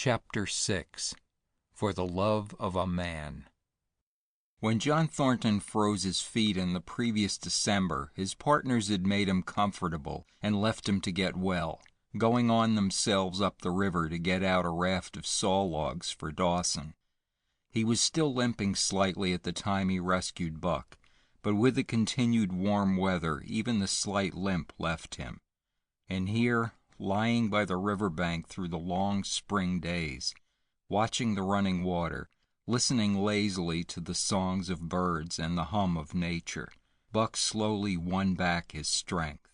Chapter 6 For the Love of a Man. When John Thornton froze his feet in the previous December, his partners had made him comfortable and left him to get well, going on themselves up the river to get out a raft of saw logs for Dawson. He was still limping slightly at the time he rescued Buck, but with the continued warm weather, even the slight limp left him. And here, lying by the river bank through the long spring days, watching the running water, listening lazily to the songs of birds and the hum of nature, Buck slowly won back his strength.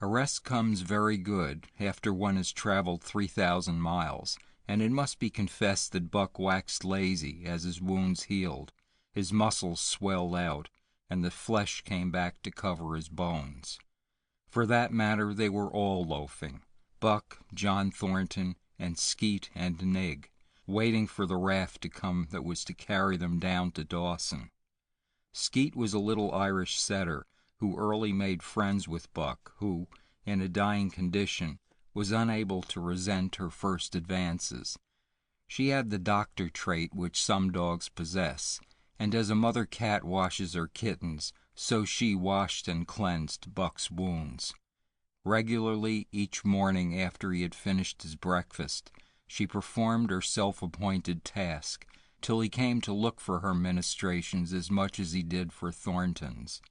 A rest comes very good after one has traveled 3,000 miles, and it must be confessed that Buck waxed lazy as his wounds healed, his muscles swelled out, and the flesh came back to cover his bones. For that matter, they were all loafing, Buck, John Thornton, and Skeet and Nig, waiting for the raft to come that was to carry them down to Dawson. Skeet was a little Irish setter who early made friends with Buck, who, in a dying condition, was unable to resent her first advances. She had the doctor trait which some dogs possess, and as a mother cat washes her kittens, so she washed and cleansed Buck's wounds. Regularly, each morning after he had finished his breakfast, she performed her self-appointed task, till he came to look for her ministrations as much as he did for Thornton's.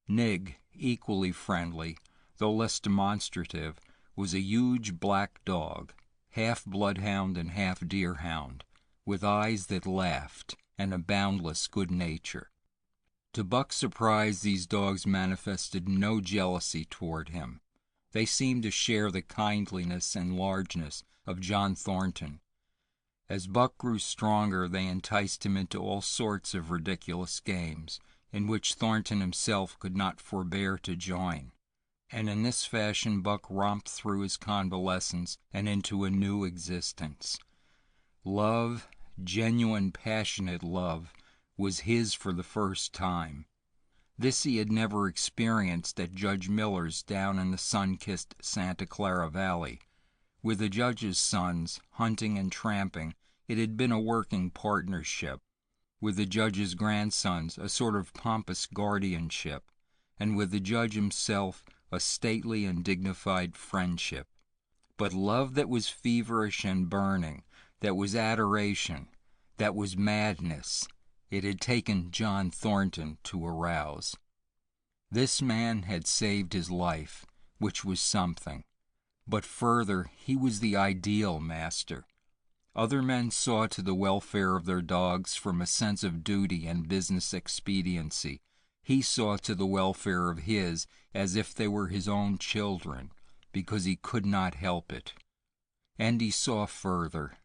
Nig, equally friendly, though less demonstrative, was a huge black dog, half bloodhound and half deerhound, with eyes that laughed, and a boundless good nature. To Buck's surprise, these dogs manifested no jealousy toward him. They seemed to share the kindliness and largeness of John Thornton. As Buck grew stronger, they enticed him into all sorts of ridiculous games, in which Thornton himself could not forbear to join. And in this fashion Buck romped through his convalescence and into a new existence. Love, genuine, passionate love, was his for the first time. This he had never experienced at Judge Miller's down in the sun-kissed Santa Clara Valley. With the judge's sons, hunting and tramping, it had been a working partnership. With the judge's grandsons, a sort of pompous guardianship, and with the judge himself, a stately and dignified friendship. But love that was feverish and burning, that was adoration, that was madness, it had taken John Thornton to arouse. This man had saved his life, which was something. But further, he was the ideal master. Other men saw to the welfare of their dogs from a sense of duty and business expediency. He saw to the welfare of his as if they were his own children, because he could not help it. And he saw further.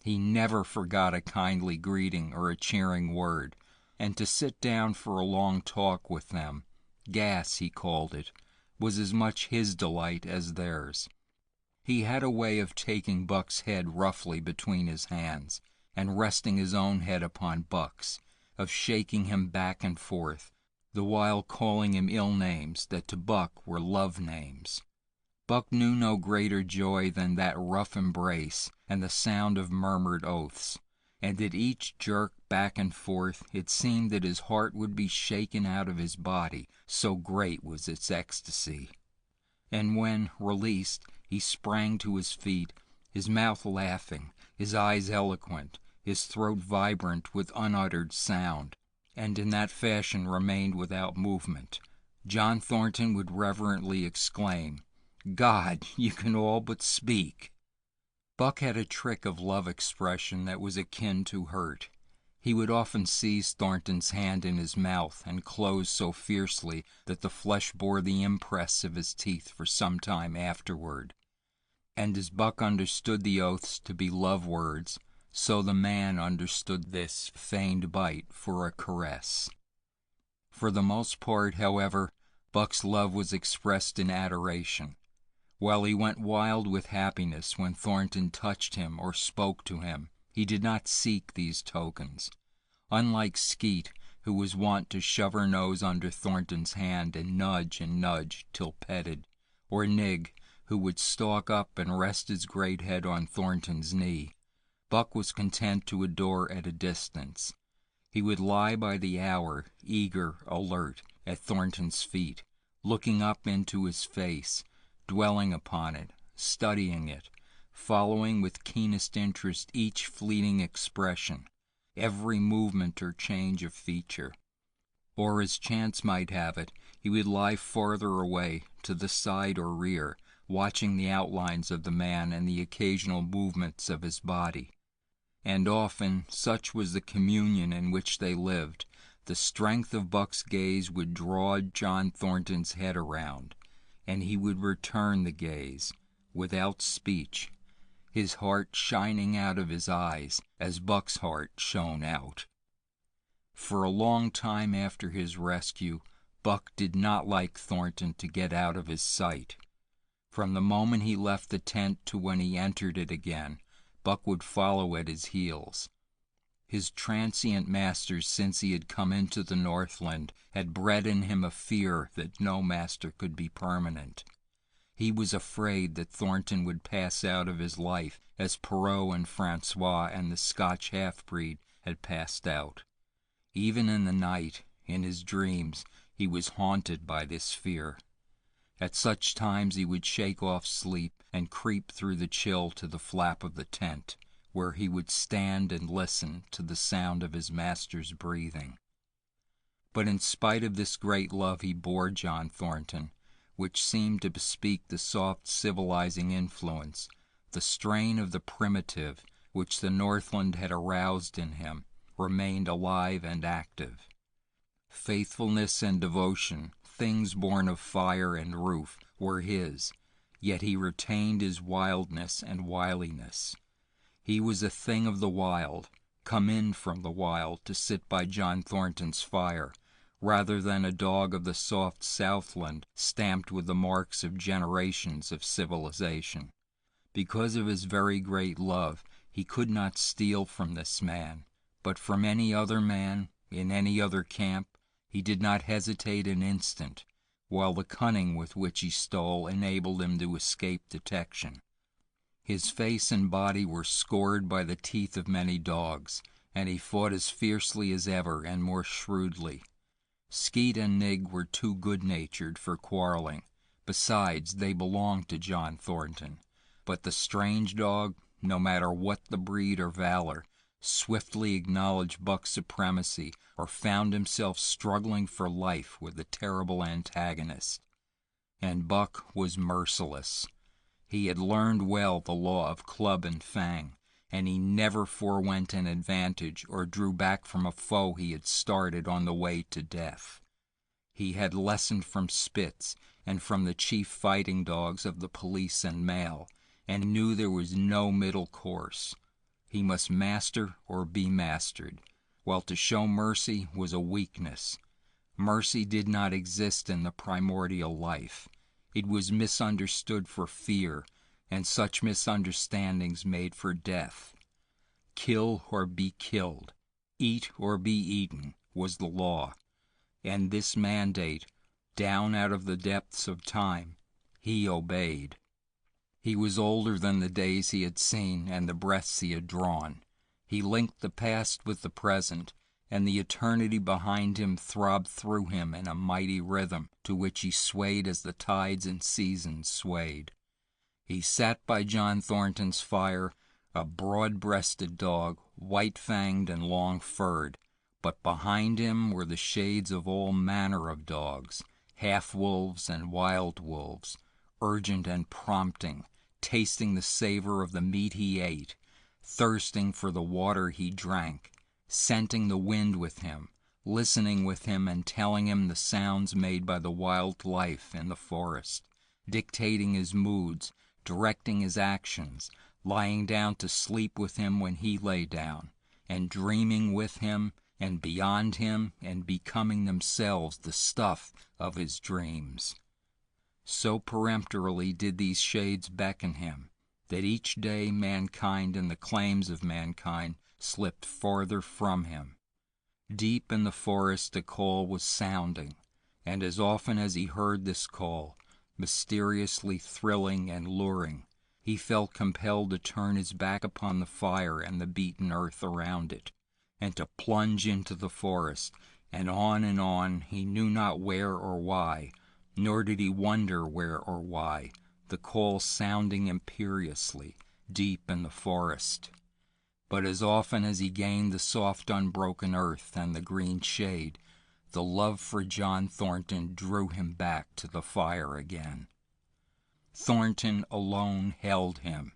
He never forgot a kindly greeting or a cheering word, and to sit down for a long talk with them, gas he called it, was as much his delight as theirs. He had a way of taking Buck's head roughly between his hands, and resting his own head upon Buck's, of shaking him back and forth, the while calling him ill names that to Buck were love names. Buck knew no greater joy than that rough embrace and the sound of murmured oaths, and at each jerk back and forth it seemed that his heart would be shaken out of his body, so great was its ecstasy. And when, released, he sprang to his feet, his mouth laughing, his eyes eloquent, his throat vibrant with unuttered sound, and in that fashion remained without movement, John Thornton would reverently exclaim, "God, you can all but speak!" Buck had a trick of love expression that was akin to hurt. He would often seize Thornton's hand in his mouth and close so fiercely that the flesh bore the impress of his teeth for some time afterward. And as Buck understood the oaths to be love words, so the man understood this feigned bite for a caress. For the most part, however, Buck's love was expressed in adoration. While he went wild with happiness when Thornton touched him or spoke to him, he did not seek these tokens. Unlike Skeet, who was wont to shove her nose under Thornton's hand and nudge till petted, or Nig, who would stalk up and rest his great head on Thornton's knee, Buck was content to adore at a distance. He would lie by the hour, eager, alert, at Thornton's feet, looking up into his face, dwelling upon it, studying it, following with keenest interest each fleeting expression, every movement or change of feature. Or, as chance might have it, he would lie farther away, to the side or rear, watching the outlines of the man and the occasional movements of his body. And often, such was the communion in which they lived, the strength of Buck's gaze would draw John Thornton's head around, and he would return the gaze, without speech, his heart shining out of his eyes as Buck's heart shone out. For a long time after his rescue, Buck did not like Thornton to get out of his sight. From the moment he left the tent to when he entered it again, Buck would follow at his heels. His transient masters since he had come into the Northland had bred in him a fear that no master could be permanent. He was afraid that Thornton would pass out of his life as Perrault and Francois and the Scotch half-breed had passed out. Even in the night, in his dreams, he was haunted by this fear. At such times he would shake off sleep and creep through the chill to the flap of the tent, where he would stand and listen to the sound of his master's breathing. But in spite of this great love he bore John Thornton, which seemed to bespeak the soft civilizing influence, the strain of the primitive, which the Northland had aroused in him, remained alive and active. Faithfulness and devotion, things born of fire and roof, were his, yet he retained his wildness and wiliness. He was a thing of the wild, come in from the wild to sit by John Thornton's fire, rather than a dog of the soft Southland stamped with the marks of generations of civilization. Because of his very great love, he could not steal from this man, but from any other man, in any other camp, he did not hesitate an instant, while the cunning with which he stole enabled him to escape detection. His face and body were scored by the teeth of many dogs, and he fought as fiercely as ever and more shrewdly. Skeet and Nig were too good-natured for quarreling. Besides, they belonged to John Thornton. But the strange dog, no matter what the breed or valor, swiftly acknowledged Buck's supremacy or found himself struggling for life with the terrible antagonist. And Buck was merciless. He had learned well the law of club and fang, and he never forewent an advantage or drew back from a foe he had started on the way to death. He had lessoned from Spitz and from the chief fighting dogs of the police and mail, and knew there was no middle course. He must master or be mastered, while to show mercy was a weakness. Mercy did not exist in the primordial life. It was misunderstood for fear, and such misunderstandings made for death. Kill or be killed, eat or be eaten, was the law, and this mandate, down out of the depths of time, he obeyed. He was older than the days he had seen and the breaths he had drawn. He linked the past with the present, and the eternity behind him throbbed through him in a mighty rhythm to which he swayed as the tides and seasons swayed. He sat by John Thornton's fire, a broad-breasted dog, white-fanged and long-furred, but behind him were the shades of all manner of dogs, half-wolves and wild wolves, urgent and prompting, tasting the savor of the meat he ate, thirsting for the water he drank, scenting the wind with him, listening with him and telling him the sounds made by the wild life in the forest, dictating his moods, directing his actions, lying down to sleep with him when he lay down, and dreaming with him and beyond him and becoming themselves the stuff of his dreams. So peremptorily did these shades beckon him, that each day mankind and the claims of mankind slipped farther from him. Deep in the forest a call was sounding, and as often as he heard this call, mysteriously thrilling and luring. He felt compelled to turn his back upon the fire and the beaten earth around it, and to plunge into the forest, and on, he knew not where or why, nor did he wonder where or why, the call sounding imperiously, deep in the forest. But as often as he gained the soft unbroken earth and the green shade, the love for John Thornton drew him back to the fire again. Thornton alone held him.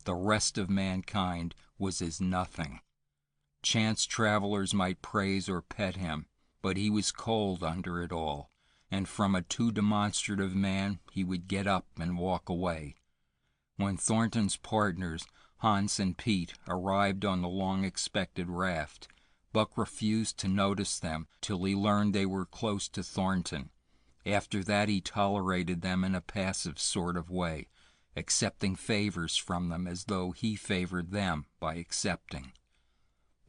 The rest of mankind was as nothing. Chance travelers might praise or pet him, but he was cold under it all, and from a too demonstrative man he would get up and walk away. When Thornton's partners, Hans and Pete, arrived on the long-expected raft, Buck refused to notice them till he learned they were close to Thornton. After that he tolerated them in a passive sort of way, accepting favors from them as though he favored them by accepting.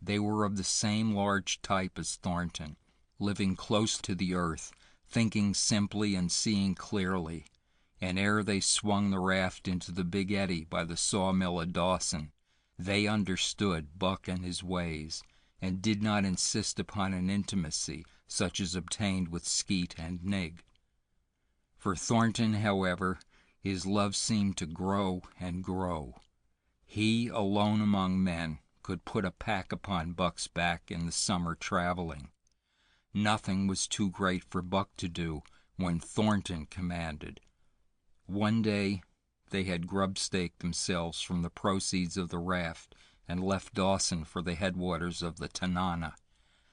They were of the same large type as Thornton, living close to the earth, thinking simply and seeing clearly, and ere they swung the raft into the big eddy by the sawmill at Dawson, they understood Buck and his ways, and did not insist upon an intimacy such as obtained with Skeet and Nig. For Thornton, however, his love seemed to grow and grow. He, alone among men, could put a pack upon Buck's back in the summer traveling. Nothing was too great for Buck to do when Thornton commanded. One day they had grub-staked themselves from the proceeds of the raft and left Dawson for the headwaters of the Tanana.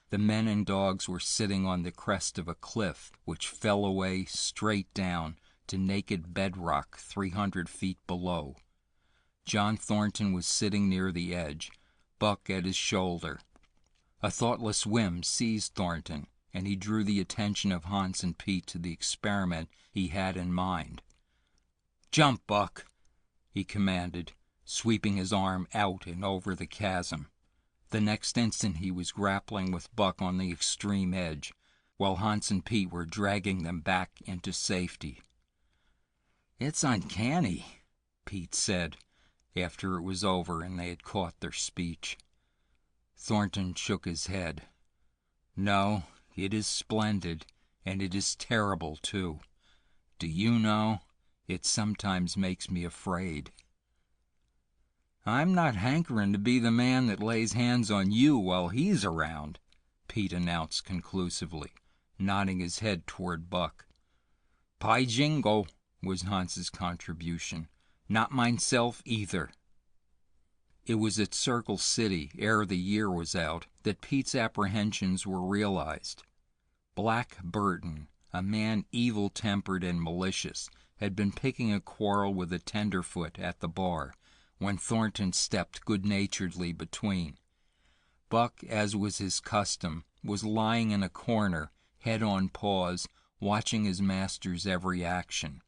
The men and dogs were sitting on the crest of a cliff which fell away straight down to naked bedrock 300 feet below. John Thornton was sitting near the edge, Buck at his shoulder. A thoughtless whim seized Thornton, and he drew the attention of Hans and Pete to the experiment he had in mind. "Jump, Buck," he commanded, sweeping his arm out and over the chasm. The next instant he was grappling with Buck on the extreme edge, while Hans and Pete were dragging them back into safety. "It's uncanny," Pete said, after it was over and they had caught their speech. Thornton shook his head. "No, it is splendid, and it is terrible, too. Do you know, it sometimes makes me afraid." "I'm not hankering to be the man that lays hands on you while he's around," Pete announced conclusively, nodding his head toward Buck. "By jingo," was Hans's contribution. "Not mineself either." It was at Circle City, ere the year was out, that Pete's apprehensions were realized. Black Burton, a man evil-tempered and malicious, had been picking a quarrel with a tenderfoot at the bar, when Thornton stepped good-naturedly between. Buck, as was his custom, was lying in a corner, head on paws, watching his master's every action.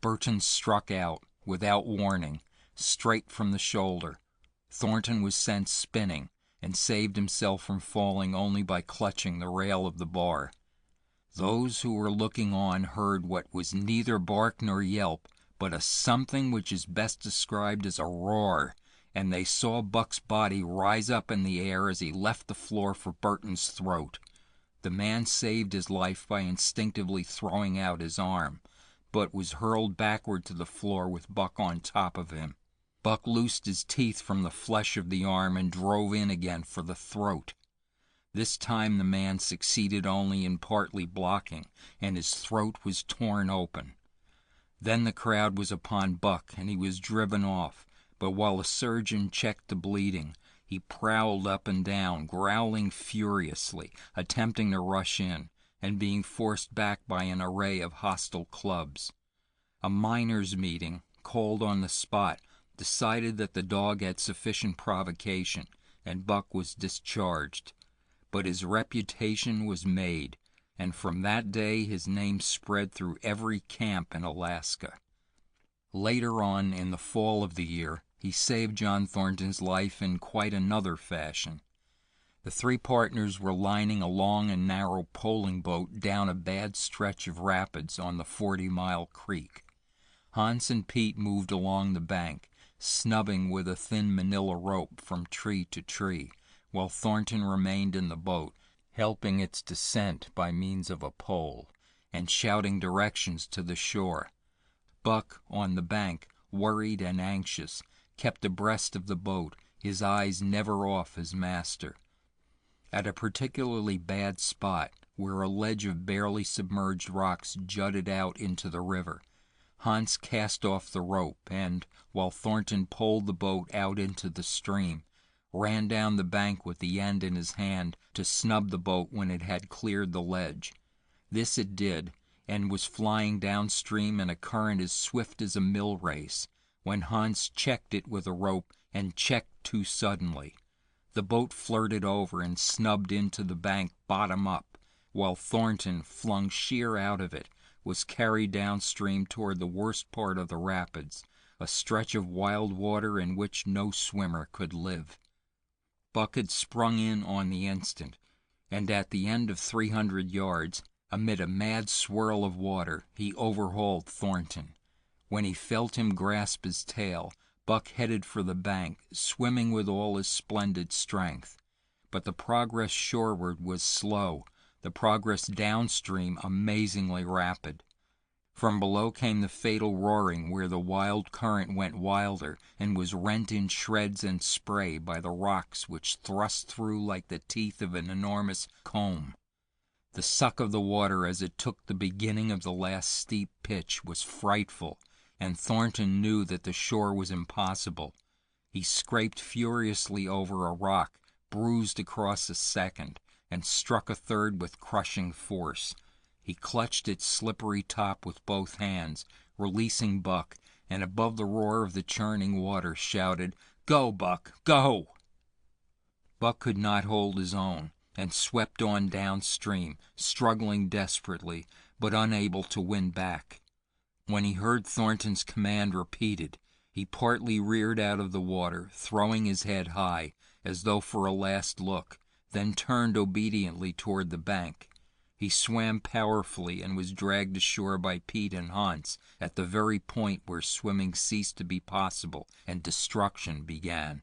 Burton struck out, without warning, straight from the shoulder. Thornton was sent spinning, and saved himself from falling only by clutching the rail of the bar. Those who were looking on heard what was neither bark nor yelp, but a something which is best described as a roar, and they saw Buck's body rise up in the air as he left the floor for Burton's throat. The man saved his life by instinctively throwing out his arm, but was hurled backward to the floor with Buck on top of him. Buck loosed his teeth from the flesh of the arm and drove in again for the throat. This time the man succeeded only in partly blocking, and his throat was torn open. Then the crowd was upon Buck, and he was driven off, but while the surgeon checked the bleeding, he prowled up and down, growling furiously, attempting to rush in, and being forced back by an array of hostile clubs. A miners' meeting, called on the spot, decided that the dog had sufficient provocation, and Buck was discharged. But his reputation was made, and from that day his name spread through every camp in Alaska. Later on, in the fall of the year, he saved John Thornton's life in quite another fashion. The three partners were lining a long and narrow poling boat down a bad stretch of rapids on the 40-mile creek. Hans and Pete moved along the bank, snubbing with a thin manila rope from tree to tree, while Thornton remained in the boat, helping its descent by means of a pole, and shouting directions to the shore. Buck, on the bank, worried and anxious, kept abreast of the boat, his eyes never off his master. At a particularly bad spot, where a ledge of barely submerged rocks jutted out into the river, Hans cast off the rope and, while Thornton poled the boat out into the stream, ran down the bank with the end in his hand to snub the boat when it had cleared the ledge. This it did, and was flying downstream in a current as swift as a mill race, when Hans checked it with a rope and checked too suddenly. The boat flirted over and snubbed into the bank bottom up, while Thornton, flung sheer out of it, was carried downstream toward the worst part of the rapids, a stretch of wild water in which no swimmer could live. Buck had sprung in on the instant, and at the end of 300 yards, amid a mad swirl of water, he overhauled Thornton. When he felt him grasp his tail, Buck headed for the bank, swimming with all his splendid strength. But the progress shoreward was slow, the progress downstream amazingly rapid. From below came the fatal roaring where the wild current went wilder and was rent in shreds and spray by the rocks which thrust through like the teeth of an enormous comb. The suck of the water as it took the beginning of the last steep pitch was frightful, and Thornton knew that the shore was impossible. He scraped furiously over a rock, bruised across a second, and struck a third with crushing force. He clutched its slippery top with both hands, releasing Buck, and above the roar of the churning water shouted, "Go, Buck, go!" Buck could not hold his own, and swept on downstream, struggling desperately, but unable to win back. When he heard Thornton's command repeated, he partly reared out of the water, throwing his head high, as though for a last look, then turned obediently toward the bank. He swam powerfully and was dragged ashore by Pete and Hans at the very point where swimming ceased to be possible and destruction began.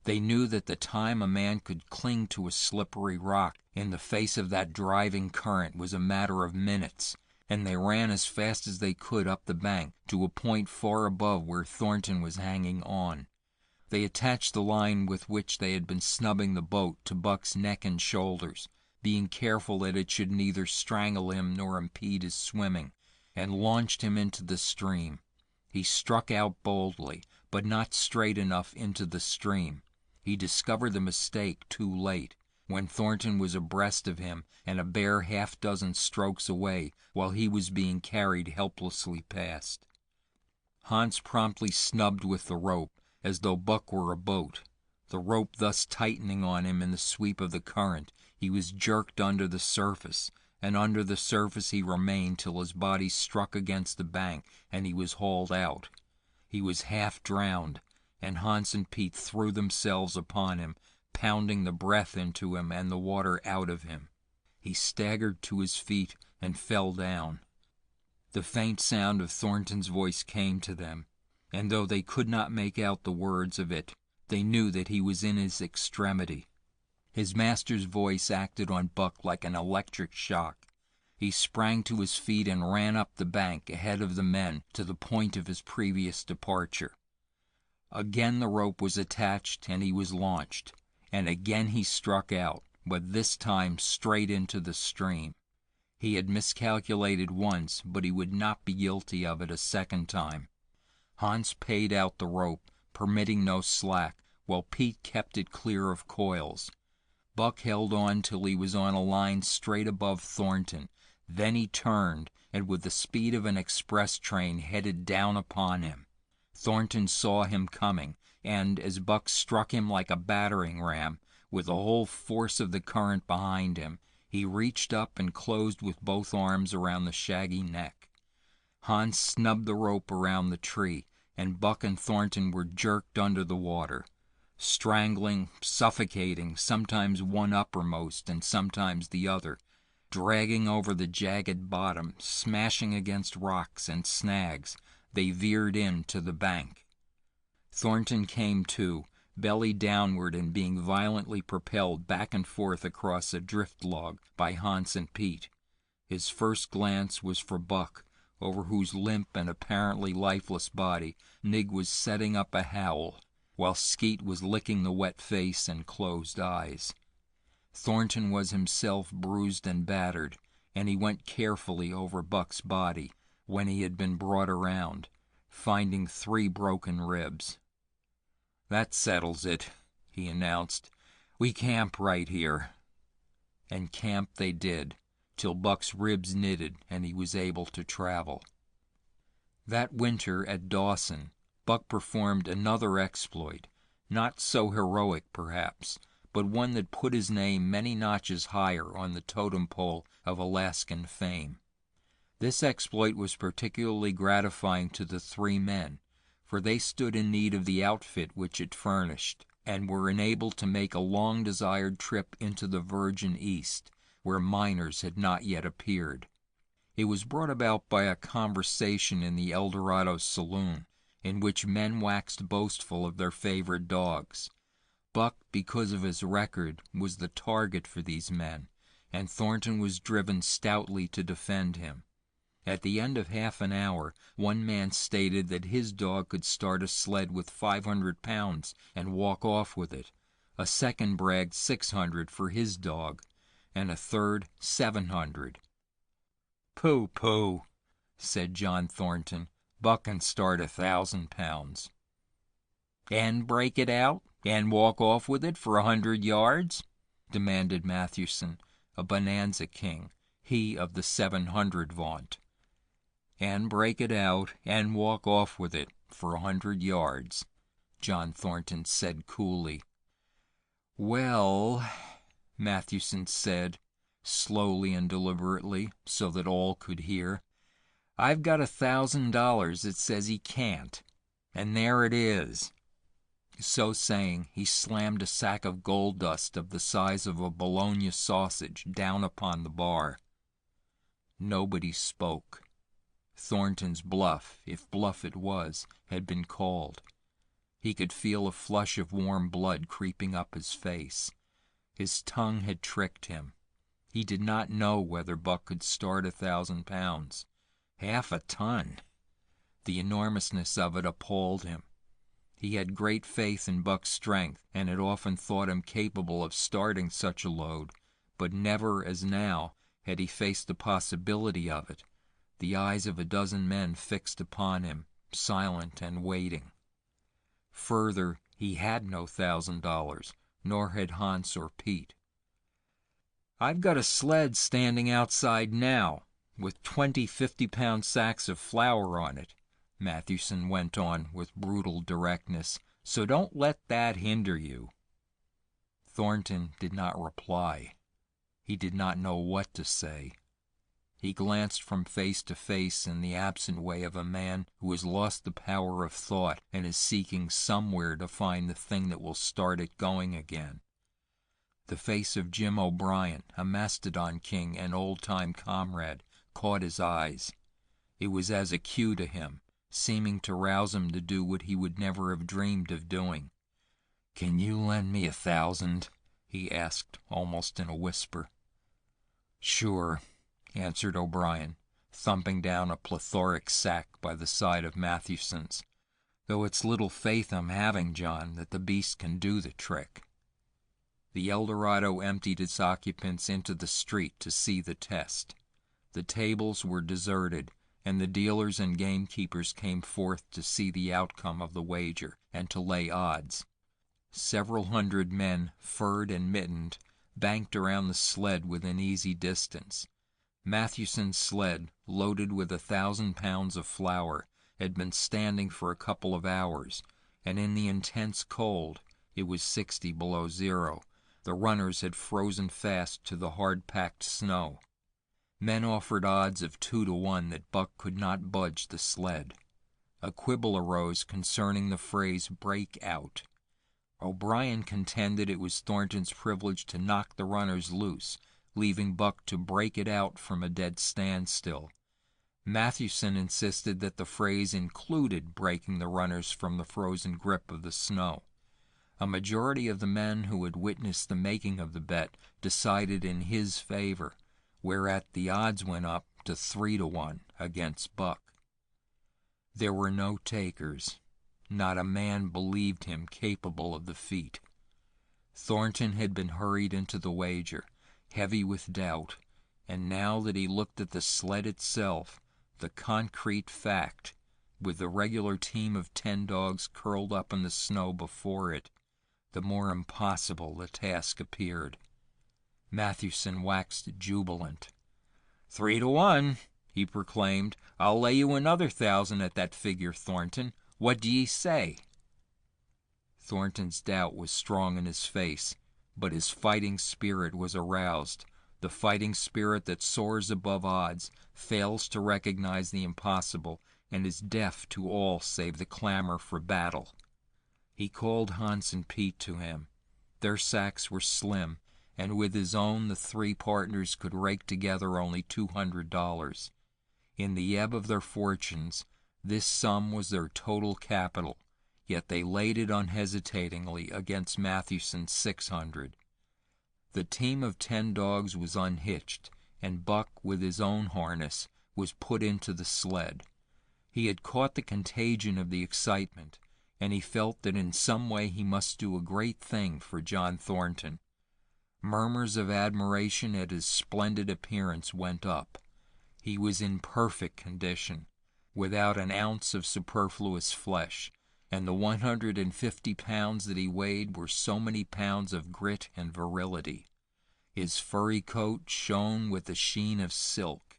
They knew that the time a man could cling to a slippery rock in the face of that driving current was a matter of minutes, and they ran as fast as they could up the bank to a point far above where Thornton was hanging on. They attached the line with which they had been snubbing the boat to Buck's neck and shoulders, being careful that it should neither strangle him nor impede his swimming, and launched him into the stream. He struck out boldly, but not straight enough into the stream. He discovered the mistake too late, when Thornton was abreast of him and a bare half-dozen strokes away while he was being carried helplessly past. Hans promptly snubbed with the rope, as though Buck were a boat. The rope thus tightening on him in the sweep of the current, he was jerked under the surface, and under the surface he remained till his body struck against the bank and he was hauled out. He was half drowned, and Hans and Pete threw themselves upon him, pounding the breath into him and the water out of him. He staggered to his feet and fell down. The faint sound of Thornton's voice came to them, and though they could not make out the words of it, they knew that he was in his extremity. His master's voice acted on Buck like an electric shock. He sprang to his feet and ran up the bank ahead of the men to the point of his previous departure. Again the rope was attached and he was launched, and again he struck out, but this time straight into the stream. He had miscalculated once, but he would not be guilty of it a second time. Hans paid out the rope, permitting no slack, while Pete kept it clear of coils. Buck held on till he was on a line straight above Thornton. Then he turned, and with the speed of an express train headed down upon him. Thornton saw him coming, and as Buck struck him like a battering ram, with the whole force of the current behind him, he reached up and closed with both arms around the shaggy neck. Hans snubbed the rope around the tree, and Buck and Thornton were jerked under the water. strangling, suffocating, sometimes one uppermost and sometimes the other, dragging over the jagged bottom, smashing against rocks and snags, they veered in to the bank. Thornton came to, belly downward and being violently propelled back and forth across a drift log by Hans and Pete. His first glance was for Buck, over whose limp and apparently lifeless body Nig was setting up a howl, while Skeet was licking the wet face and closed eyes. Thornton was himself bruised and battered, and he went carefully over Buck's body when he had been brought around, finding 3 broken ribs. "That settles it," he announced. "We camp right here." And camp they did, till Buck's ribs knitted and he was able to travel. That winter at Dawson, Buck performed another exploit, not so heroic perhaps, but one that put his name many notches higher on the totem pole of Alaskan fame. This exploit was particularly gratifying to the 3 men, for they stood in need of the outfit which it furnished, and were enabled to make a long-desired trip into the Virgin East, where miners had not yet appeared. It was brought about by a conversation in the Eldorado saloon, in which men waxed boastful of their favorite dogs. Buck, because of his record, was the target for these men, and Thornton was driven stoutly to defend him. At the end of half an hour, one man stated that his dog could start a sled with 500 pounds and walk off with it. A second bragged 600 for his dog, and a third 700. "Pooh, said John Thornton. "Buck can start 1,000 pounds. "And break it out, and walk off with it for 100 yards?" demanded Mathewson, a bonanza king, he of the 700 vaunt. "And break it out, and walk off with it for 100 yards, John Thornton said coolly. "Well," Mathewson said, slowly and deliberately, so that all could hear, "I've got $1,000 that says he can't, and there it is." So saying, he slammed a sack of gold dust of the size of a Bologna sausage down upon the bar. Nobody spoke. Thornton's bluff, if bluff it was, had been called. He could feel a flush of warm blood creeping up his face. His tongue had tricked him. He did not know whether Buck could start 1,000 pounds. 1/2 a ton! The enormousness of it appalled him. He had great faith in Buck's strength, and had often thought him capable of starting such a load, but never, as now, had he faced the possibility of it, the eyes of a dozen men fixed upon him, silent and waiting. Further, he had no $1,000, nor had Hans or Pete. "I've got a sled standing outside now, with 20 50-pound sacks of flour on it," Mathewson went on with brutal directness, "so don't let that hinder you." Thornton did not reply. He did not know what to say. He glanced from face to face in the absent way of a man who has lost the power of thought and is seeking somewhere to find the thing that will start it going again. The face of Jim O'Brien, a Mastodon king and old-time comrade, caught his eyes. It was as a cue to him, seeming to rouse him to do what he would never have dreamed of doing. "Can you lend me 1,000?" he asked, almost in a whisper. "Sure," answered O'Brien, thumping down a plethoric sack by the side of Mathewson's, "though it's little faith I'm having, John, that the beast can do the trick." The Eldorado emptied its occupants into the street to see the test. The tables were deserted, and the dealers and gamekeepers came forth to see the outcome of the wager and to lay odds. Several hundred men, furred and mittened, banked around the sled within easy distance. Mathewson's sled, loaded with 1,000 pounds of flour, had been standing for a couple of hours, and in the intense cold, it was 60 below zero, the runners had frozen fast to the hard-packed snow. Men offered odds of 2 to 1 that Buck could not budge the sled. A quibble arose concerning the phrase "break out." O'Brien contended it was Thornton's privilege to knock the runners loose, leaving Buck to break it out from a dead standstill. Mathewson insisted that the phrase included breaking the runners from the frozen grip of the snow. A majority of the men who had witnessed the making of the bet decided in his favor, whereat the odds went up to 3-1 against Buck. There were no takers. Not a man believed him capable of the feat. Thornton had been hurried into the wager, heavy with doubt, and now that he looked at the sled itself, the concrete fact, with the regular team of 10 dogs curled up in the snow before it, the more impossible the task appeared. Mathewson waxed jubilant. 3-1, he proclaimed. I'll lay you another 1,000 at that figure, Thornton. What do ye say? Thornton's doubt was strong in his face, but his fighting spirit was aroused, the fighting spirit that soars above odds, fails to recognize the impossible, and is deaf to all save the clamor for battle. He called Hans and Pete to him. Their sacks were slim, and with his own the 3 partners could rake together only $200. In the ebb of their fortunes, this sum was their total capital, yet they laid it unhesitatingly against Mathewson's 600. The team of 10 dogs was unhitched, and Buck, with his own harness, was put into the sled. He had caught the contagion of the excitement, and he felt that in some way he must do a great thing for John Thornton. Murmurs of admiration at his splendid appearance went up. He was in perfect condition, without an ounce of superfluous flesh, and the 150 pounds that he weighed were so many pounds of grit and virility. His furry coat shone with the sheen of silk.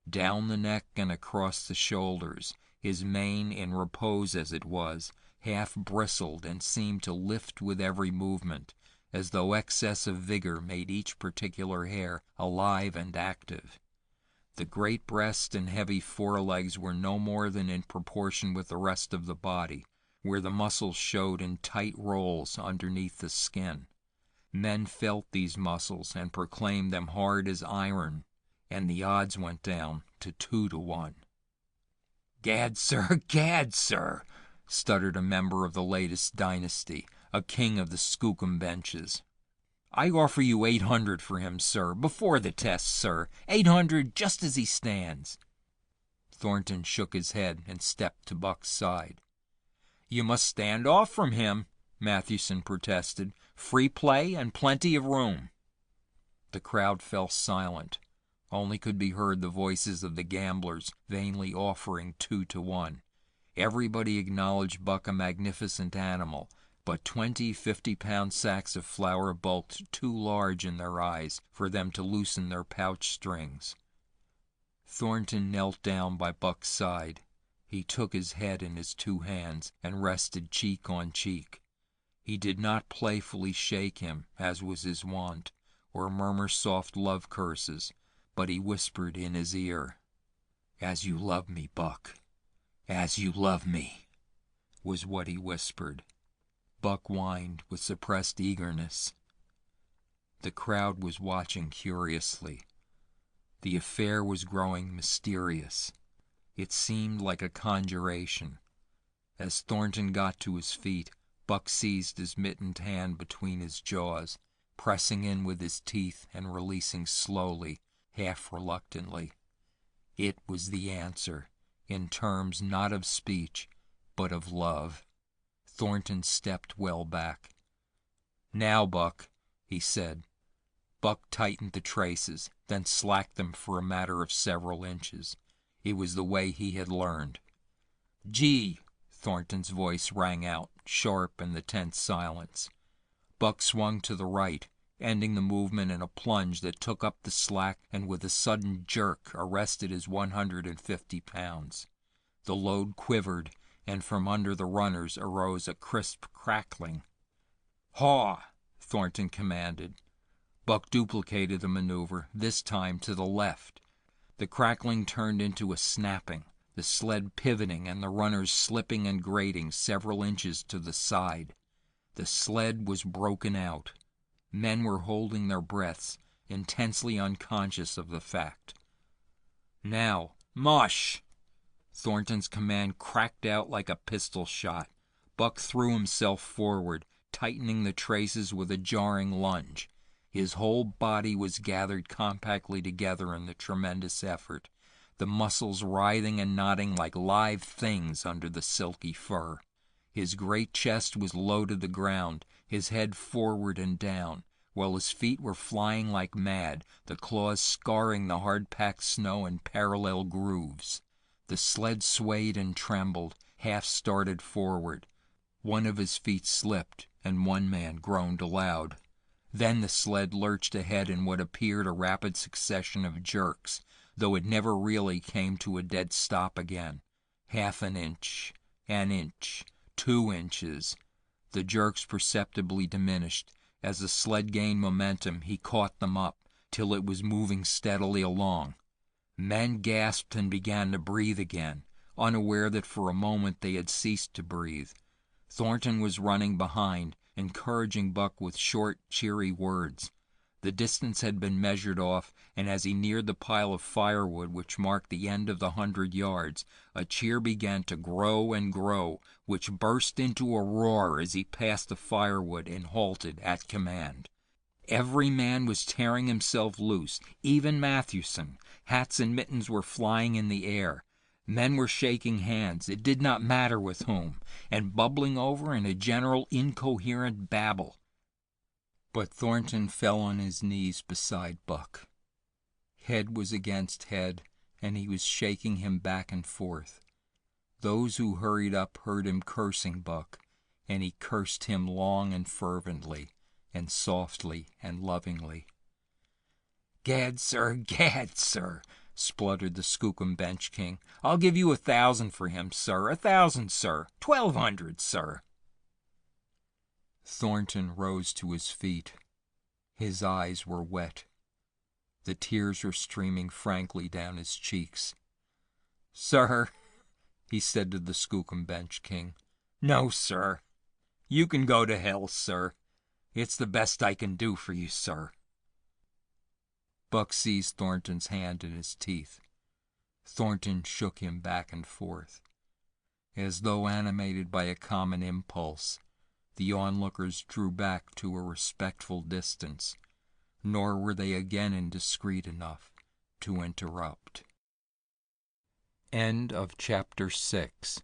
Down the neck and across the shoulders, his mane, in repose as it was, half bristled and seemed to lift with every movement, as though excess of vigor made each particular hair alive and active. The great breast and heavy forelegs were no more than in proportion with the rest of the body, where the muscles showed in tight rolls underneath the skin. Men felt these muscles and proclaimed them hard as iron, and the odds went down to 2-1. Gad, sir, stuttered a member of the latest dynasty, a king of the skookum benches. I offer you 800 for him, sir, before the test, sir. 800 just as he stands. Thornton shook his head and stepped to Buck's side. You must stand off from him, Mathewson protested. Free play and plenty of room. The crowd fell silent. Only could be heard the voices of the gamblers vainly offering 2-1. Everybody acknowledged Buck a magnificent animal, but 20 50-pound sacks of flour bulked too large in their eyes for them to loosen their pouch strings. Thornton knelt down by Buck's side. He took his head in his 2 hands and rested cheek on cheek. He did not playfully shake him, as was his wont, or murmur soft love curses, but he whispered in his ear, "As you love me, Buck, as you love me," was what he whispered. Buck whined with suppressed eagerness. The crowd was watching curiously. The affair was growing mysterious. It seemed like a conjuration. As Thornton got to his feet, Buck seized his mittened hand between his jaws, pressing in with his teeth and releasing slowly, half reluctantly. It was the answer, in terms not of speech, but of love. Thornton stepped well back. "Now, Buck," he said. Buck tightened the traces, then slacked them for a matter of several inches. It was the way he had learned. "Gee!" Thornton's voice rang out, sharp in the tense silence. Buck swung to the right, ending the movement in a plunge that took up the slack and with a sudden jerk arrested his 150 pounds. The load quivered, and from under the runners arose a crisp crackling. "Haw!" Thornton commanded. Buck duplicated the maneuver, this time to the left. The crackling turned into a snapping, the sled pivoting and the runners slipping and grating several inches to the side. The sled was broken out. Men were holding their breaths, intensely unconscious of the fact. "Now, mush!" Thornton's command cracked out like a pistol shot. Buck threw himself forward, tightening the traces with a jarring lunge. His whole body was gathered compactly together in the tremendous effort, the muscles writhing and knotting like live things under the silky fur. His great chest was low to the ground, his head forward and down, while his feet were flying like mad, the claws scarring the hard-packed snow in parallel grooves. The sled swayed and trembled, half started forward. One of his feet slipped, and one man groaned aloud. Then the sled lurched ahead in what appeared a rapid succession of jerks, though it never really came to a dead stop again. Half an inch, 2 inches. The jerks perceptibly diminished. As the sled gained momentum, he caught them up, till it was moving steadily along. Men gasped and began to breathe again, unaware that for a moment they had ceased to breathe. Thornton was running behind, encouraging Buck with short, cheery words. The distance had been measured off, and as he neared the pile of firewood which marked the end of the 100 yards, a cheer began to grow and grow, which burst into a roar as he passed the firewood and halted at command. Every man was tearing himself loose, even Matthewson. Hats and mittens were flying in the air. Men were shaking hands, it did not matter with whom, and bubbling over in a general incoherent babble. But Thornton fell on his knees beside Buck. Head was against head, and he was shaking him back and forth. Those who hurried up heard him cursing Buck, and he cursed him long and fervently, and softly and lovingly. "Gad, sir," spluttered the Skookum Bench King. "I'll give you 1,000 for him, sir, 1,000, sir, 1,200, sir." Thornton rose to his feet. His eyes were wet. The tears were streaming frankly down his cheeks. "Sir," he said to the Skookum Bench King, "no, sir. You can go to hell, sir. It's the best I can do for you, sir." Buck seized Thornton's hand in his teeth. Thornton shook him back and forth. As though animated by a common impulse, the onlookers drew back to a respectful distance, nor were they again indiscreet enough to interrupt. End of chapter 6.